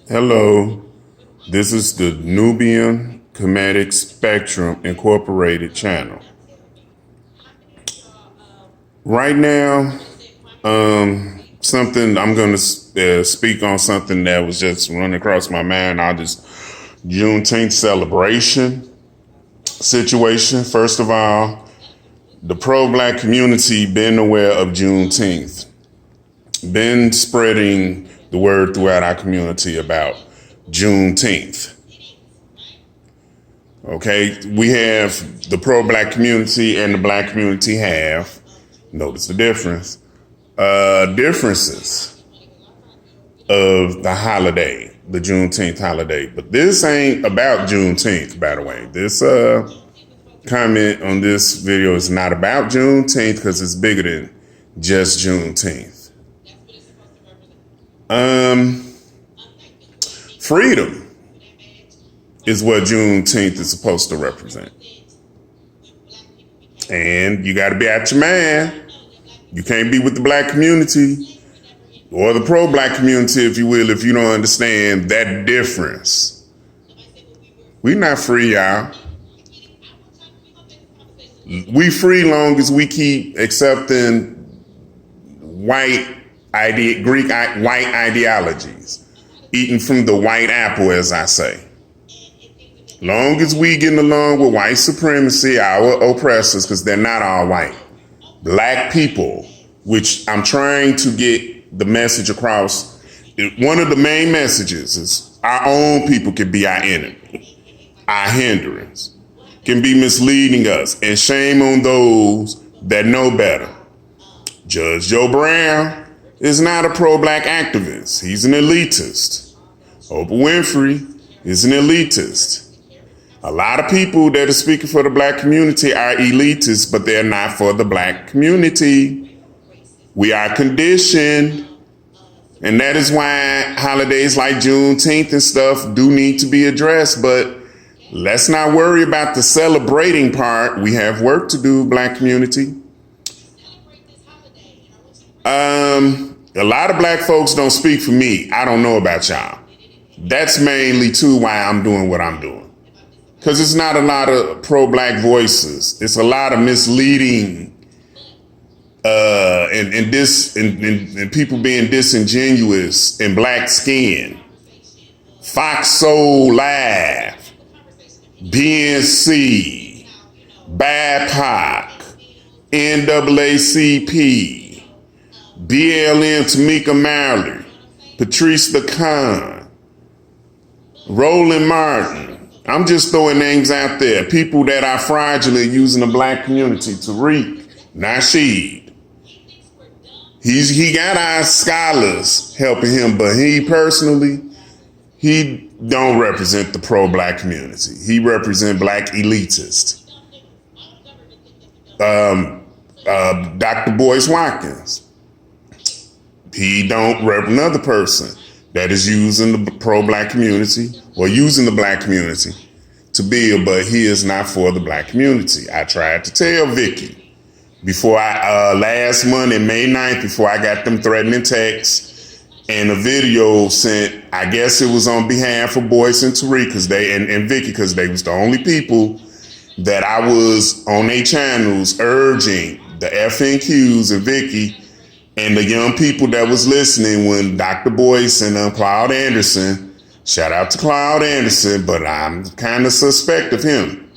Hello, this is the Nubian Chromatic Spectrum Incorporated channel. Right now, something I'm going to speak on something that was just running across my mind. Juneteenth celebration situation. First of all, the pro-black community been aware of Juneteenth, been spreading the word throughout our community about Juneteenth. Okay, we have the pro-black community and the black community have, notice the differences of the holiday, the Juneteenth holiday. But this ain't about Juneteenth, by the way. This comment on this video is not about Juneteenth because it's bigger than just Juneteenth. Freedom is what Juneteenth is supposed to represent. And you got to be out your mind. You can't be with the black community or the pro-black community, if you will, if you don't understand that difference. We not free, y'all. We free long as we keep accepting white ideologies, eating from the white apple, as I say. Long as we getting along with white supremacy, our oppressors, because they're not all white. Black people, which I'm trying to get the message across. One of the main messages is our own people can be our enemy, our hindrance, can be misleading us, and shame on those that know better. Judge Joe Brown is not a pro-black activist. He's an elitist. Oprah Winfrey is an elitist. A lot of people that are speaking for the black community are elitists, but they're not for the black community. We are conditioned. And that is why holidays like Juneteenth and stuff do need to be addressed. But let's not worry about the celebrating part. We have work to do, black community. A lot of black folks don't speak for me. I don't know about y'all. That's mainly too why I'm doing what I'm doing. Because it's not a lot of pro-black voices. It's a lot of misleading and people being disingenuous in black skin. Fox Soul Live, BNC, BAPOC, NAACP, BLM Tamika Mallory, Patrice LeCon, Roland Martin. I'm just throwing names out there. People that are fraudulent using the black community. Tariq Nasheed. He got our scholars helping him, but he personally, he don't represent the pro-black community. He represent black elitists. Dr. Boyce Watkins. He don't rep another person that is using the pro-black community or using the black community to build, but he is not for the black community. I tried to tell Vicky before last Monday, May 9th, before I got them threatening texts and a video sent, I guess it was on behalf of Boyce and Tariq and Vicky, because they was the only people that I was on their channels urging the FNQs and Vicky and the young people that was listening when Dr. Boyce and Claude Anderson, shout out to Claude Anderson, but I'm kind of suspect of him.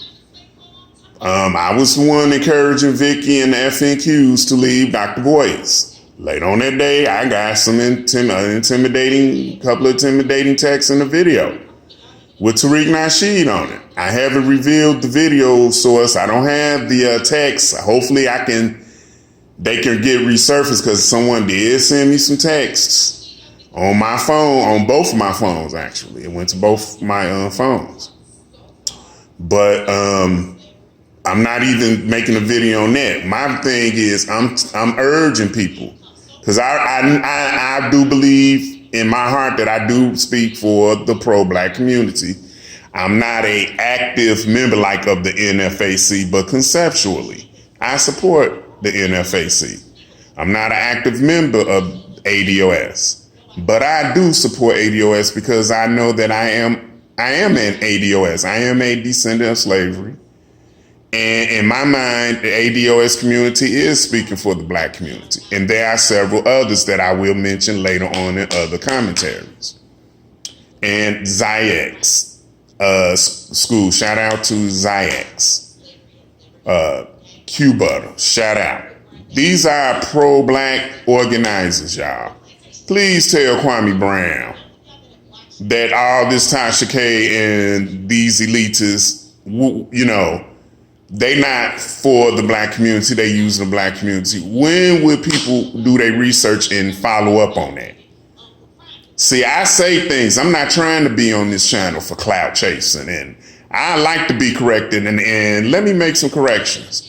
I was the one encouraging Vicky and the FNQs to leave Dr. Boyce. Later on that day, I got some couple of intimidating texts in the video with Tariq Nasheed on it. I haven't revealed the video source. I don't have the text. Hopefully they can get resurfaced, because someone did send me some texts on my phone, on both of my phones, actually. It went to both my phones. But I'm not even making a video on that. My thing is I'm urging people, because I do believe in my heart that I do speak for the pro-black community. I'm not an active member like of the NFAC, but conceptually, I support the NFAC. I'm not an active member of ADOS, But I do support ADOS because I know that I am an ADOS. I am a descendant of slavery. And in my mind, the ADOS community is speaking for the black community. And there are several others that I will mention later on in other commentaries. And Zayex school, shout out to Zayex. Q-Butter, shout out. These are pro-black organizers, y'all. Please tell Kwame Brown that all this Tasha K and these elitists, you know, they not for the black community, they use the black community. When will people do their research and follow up on that? See, I say things, I'm not trying to be on this channel for clout chasing, and I like to be corrected, and let me make some corrections.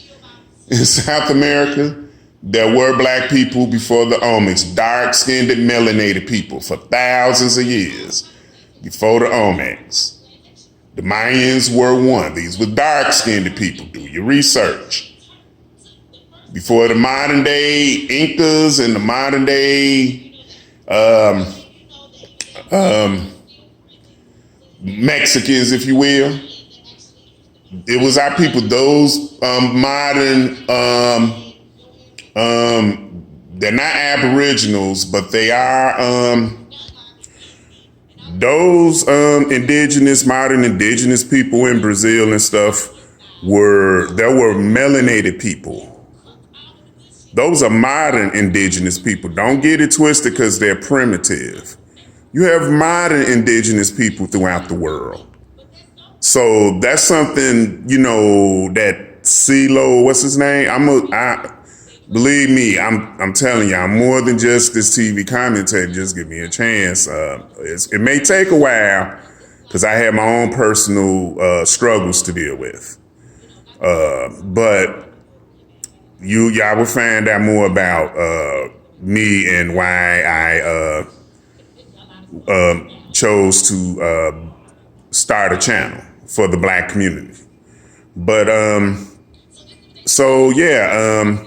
In South America, there were black people before the Olmecs, dark-skinned, melanated people for thousands of years before the Olmecs. The Mayans were one. These were dark-skinned people. Do your research. Before the modern day Incas and the modern day Mexicans, if you will, it was our people. Those modern, they're not aboriginals, but they are those modern indigenous people in Brazil and stuff there were melanated people. Those are modern indigenous people. Don't get it twisted because they're primitive. You have modern indigenous people throughout the world. So that's something, you know, that CeeLo, what's his name? Believe me, I'm telling you, I'm more than just this TV commentator. Just give me a chance. It may take a while because I have my own personal struggles to deal with. But y'all will find out more about me and why I chose to start a channel for the black community. But so yeah.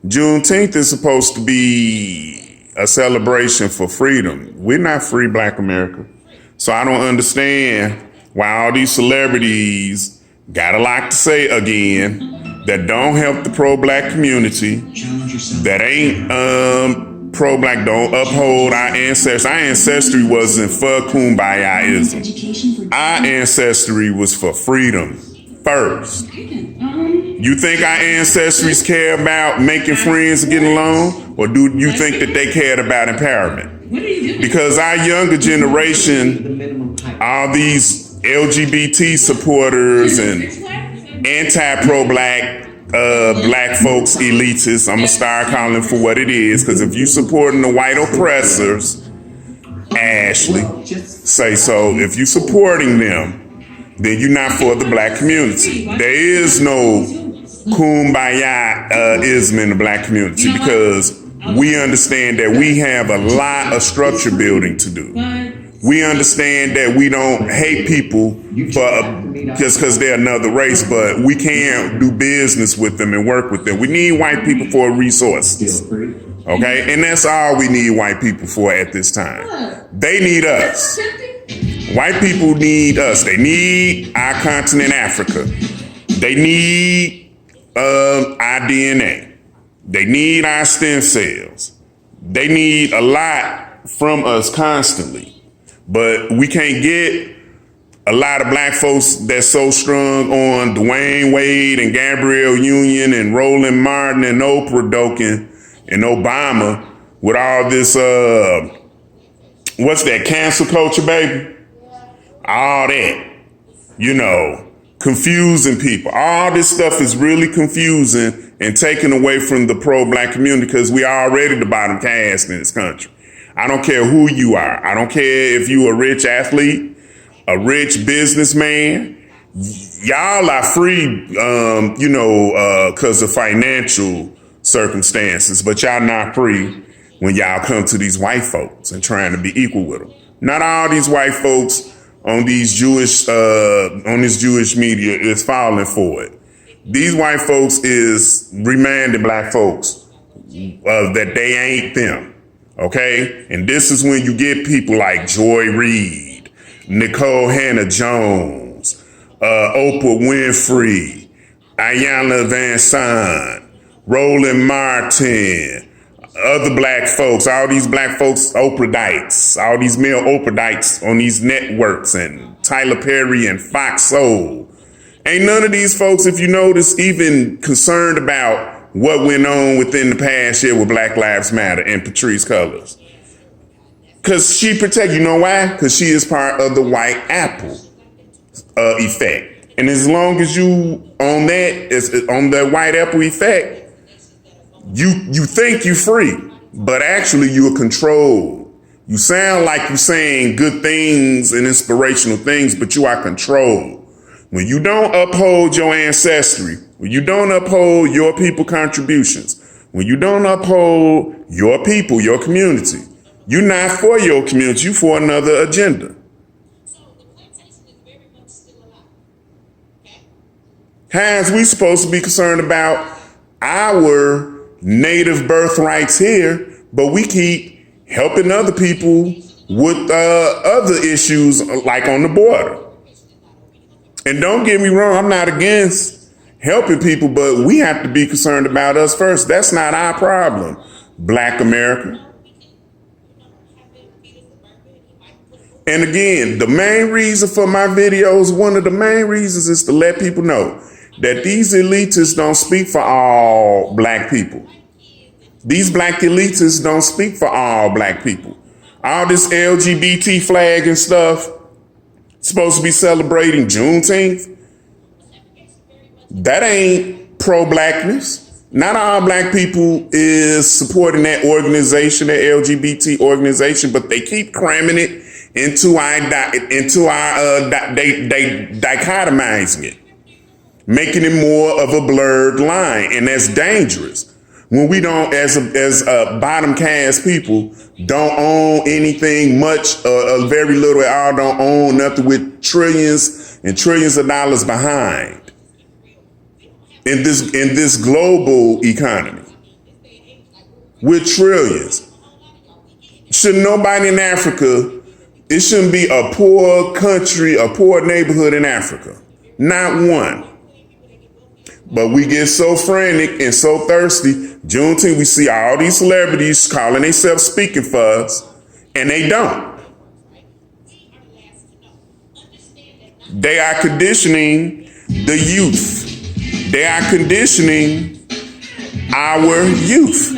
Juneteenth is supposed to be a celebration for freedom. We're not free, Black America. So I don't understand why all these celebrities got a lot to say again that don't help the pro-black community, that ain't pro-black, don't uphold our ancestors. Our ancestry wasn't for kumbaya-ism. Our ancestry was for freedom first. You think our ancestors care about making friends and getting along? Or do you think that they cared about empowerment? Because our younger generation, all these LGBT supporters and anti-pro-black black folks, elitists, I'm gonna start calling for what it is, because if you supporting the white oppressors, Ashley, say so. If you supporting them, then you're not for the black community. There is no kumbaya-ism in the black community because we understand that we have a lot of structure building to do. We understand that we don't hate people just because they're another race, but we can't do business with them and work with them. We need white people for resources, okay? And that's all we need white people for at this time. They need us. White people need us. They need our continent, Africa. They need our DNA. They need our stem cells. They need a lot from us constantly. But we can't get a lot of black folks that's so strong on Dwayne Wade and Gabrielle Union and Roland Martin and Oprah Doken and Obama with all this, what's that, cancel culture, baby? All that, you know, confusing people. All this stuff is really confusing and taken away from the pro-black community because we are already the bottom caste in this country. I don't care who you are. I don't care if you a rich athlete, a rich businessman. Y'all are free, because of financial circumstances, but y'all not free when y'all come to these white folks and trying to be equal with them. Not all these white folks on these Jewish, on this Jewish media is falling for it. These white folks is reminding black folks that they ain't them. Okay? And this is when you get people like Joy Reid, Nicole Hannah-Jones, Oprah Winfrey, Ayanna Van Sant, Roland Martin, other black folks, all these black folks, Oprahdites, all these male Oprahdites on these networks, and Tyler Perry and Fox Soul. Ain't none of these folks, if you notice, even concerned about what went on within the past year with Black Lives Matter and Patrisse Cullors. Because she protect, you know why? Because she is part of the white apple effect. And as long as you on the white apple effect, you think you free, but actually you are controlled. You sound like you're saying good things and inspirational things, but you are controlled. When you don't uphold your ancestry, when you don't uphold your people contributions, when you don't uphold your people, your community, you're not for your community, you're for another agenda. How is we supposed to be concerned about our native birthrights here, but we keep helping other people with other issues like on the border? And don't get me wrong, I'm not against helping people, but we have to be concerned about us first. That's not our problem, Black America. And again, the main reason for my videos, one of the main reasons is to let people know that these elitists don't speak for all black people. These black elitists don't speak for all black people. All this LGBT flag and stuff, supposed to be celebrating Juneteenth, that ain't pro-blackness. Not all black people is supporting that organization, that LGBT organization, but they keep cramming it into our dichotomizing it, making it more of a blurred line, and that's dangerous. When we don't, as bottom caste people, don't own anything much, very little at all, don't own nothing with trillions and trillions of dollars behind in this global economy with trillions. Should nobody in Africa, it shouldn't be a poor country, a poor neighborhood in Africa. Not one. But we get so frantic and so thirsty. Juneteenth, we see all these celebrities calling themselves speaking for us, and they don't. They are conditioning the youth. They are conditioning our youth.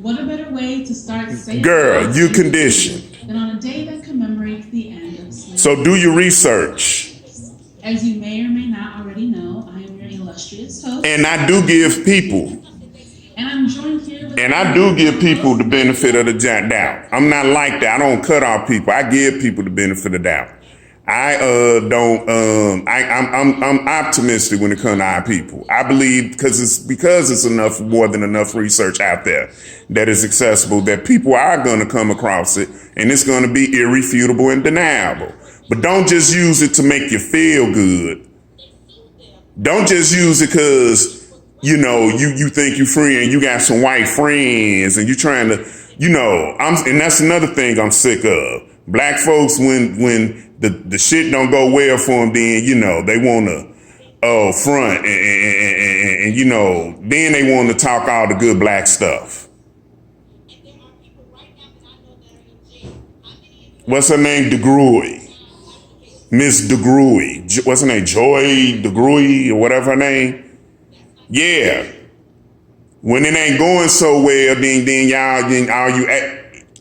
What a better way to start saying Girl, you conditioned. than on a day that commemorates the end of slavery. So do your research. As you may or may not already know, I am your illustrious host. And I do give people. And I'm joined here with... And I do give people the benefit of the doubt. I'm not like that. I don't cut off people. I give people the benefit of the doubt. I'm optimistic when it comes to our people. I believe because it's more than enough research out there that is accessible, that people are going to come across it, and it's going to be irrefutable and deniable. But don't just use it to make you feel good. Don't just use it because, you think you're free and you got some white friends and you're trying to, and that's another thing I'm sick of. Black folks, when the shit don't go well for them, then, they want to front and then they want to talk all the good black stuff. What's her name? DeGruy. Miss DeGruy. What's her name? Joy DeGruy or whatever her name. Yeah. When it ain't going so well, then all you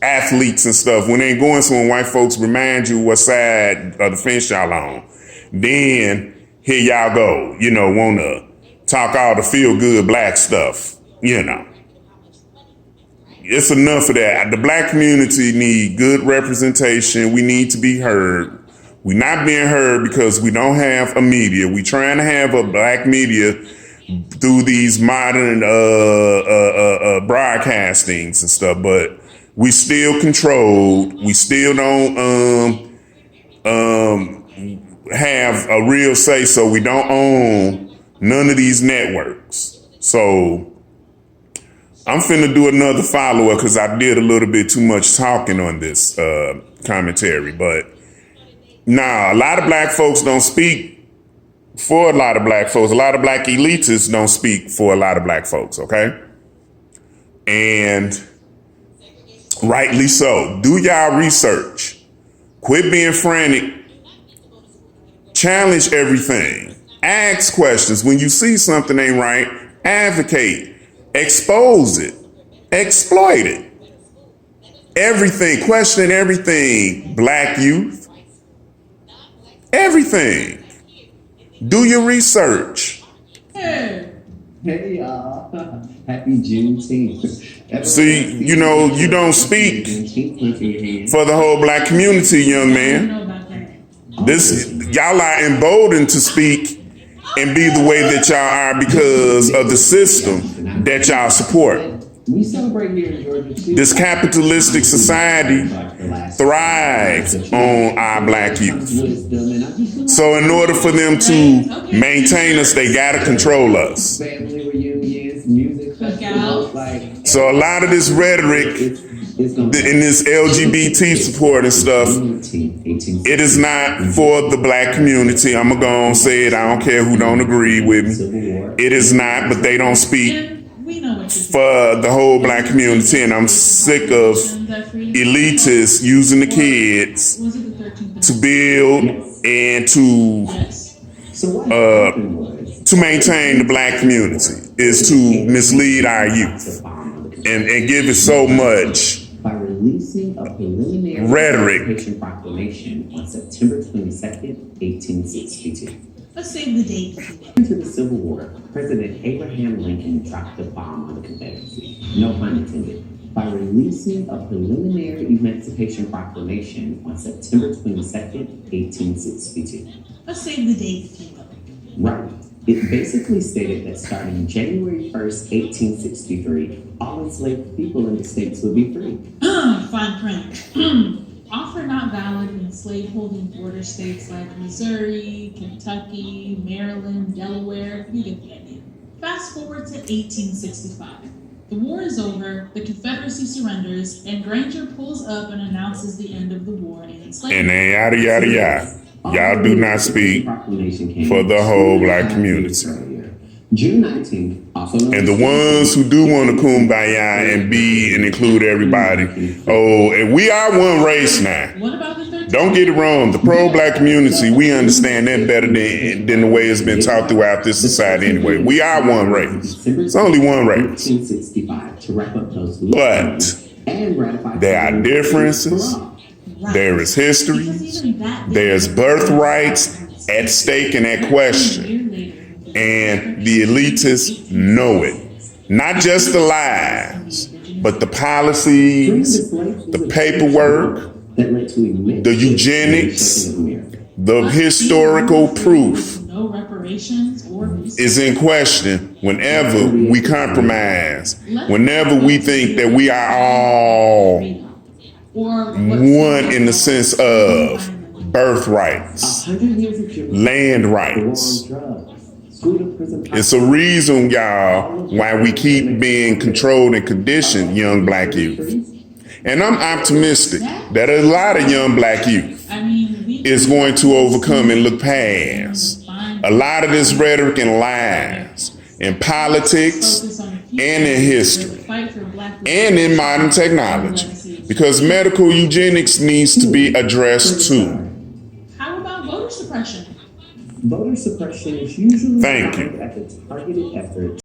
athletes and stuff, when it ain't going so well, white folks remind you what side of the fence y'all on. Then here y'all go, want to talk all the feel good black stuff, It's enough of that. The black community need good representation. We need to be heard. We're not being heard because we don't have a media. We trying to have a black media through these modern broadcastings and stuff, but we still controlled. We still don't have a real say, so we don't own none of these networks. So I'm finna do another follow-up because I did a little bit too much talking on this commentary. But nah, a lot of black folks don't speak for a lot of black folks. A lot of black elitists don't speak for a lot of black folks, okay? And rightly so. Do y'all research. Quit being frantic. Challenge everything. Ask questions. When you see something ain't right, advocate. Expose it. Exploit it. Everything. Question everything. Black youth. Everything. Do your research. Hey. Hey y'all. Happy Juneteenth. See, you know, you don't speak for the whole black community, young man. This, y'all are emboldened to speak and be the way that y'all are because of the system that y'all support. We celebrate here in Georgia too. This capitalistic society thrives on our black youth. So in order for them to maintain us, they gotta control us. Family reunions, music festivals, like So a lot of this rhetoric in this LGBT support and stuff, it is not for the black community. I'm gonna go and say it. I don't care who don't agree with me. It is not, but they don't speak for the whole black community. And I'm sick of elitists using the kids to build and to maintain the black community is to mislead our youth and give it so much by releasing a preliminary rhetoric. Emancipation Proclamation on September 22nd, 1862. Let's save the date. Into the Civil War, President Abraham Lincoln dropped a bomb on the Confederacy. No pun intended. By releasing a preliminary Emancipation Proclamation on September 22nd, 1862. Let's save the date if you will. Right. It basically stated that starting January 1st, 1863, all enslaved people in the states would be free. Fine print. Offer not valid in slaveholding border states like Missouri, Kentucky, Maryland, Delaware. You get the idea. Fast forward to 1865. The war is over, the Confederacy surrenders, and Granger pulls up and announces the end of the war and slavery. And then yada, yada, yada. Y'all do not speak for the whole black community. June 19th, also known And the ones who do want to kumbaya and be and include everybody, oh, and we are one race now. What about the 13th? Don't get it wrong. The pro-black community, we understand that better than the way it's been taught throughout this society anyway. We are one race. It's only one race. 1865 to wrap up those But and ratify there are differences. There is history. There's birthrights at stake and at question. And the elitists know it. Not just the lies, but the policies, the paperwork, the eugenics, the historical proof is in question whenever we compromise, whenever we think that we are all one in the sense of birthrights, land rights. It's a reason, y'all, why we keep being controlled and conditioned, young black youth. And I'm optimistic that a lot of young black youth is going to overcome and look past a lot of this rhetoric and lies in politics and in history and in modern technology, because medical eugenics needs to be addressed too. How about voter suppression? Voter suppression is usually Thank you. at the targeted effort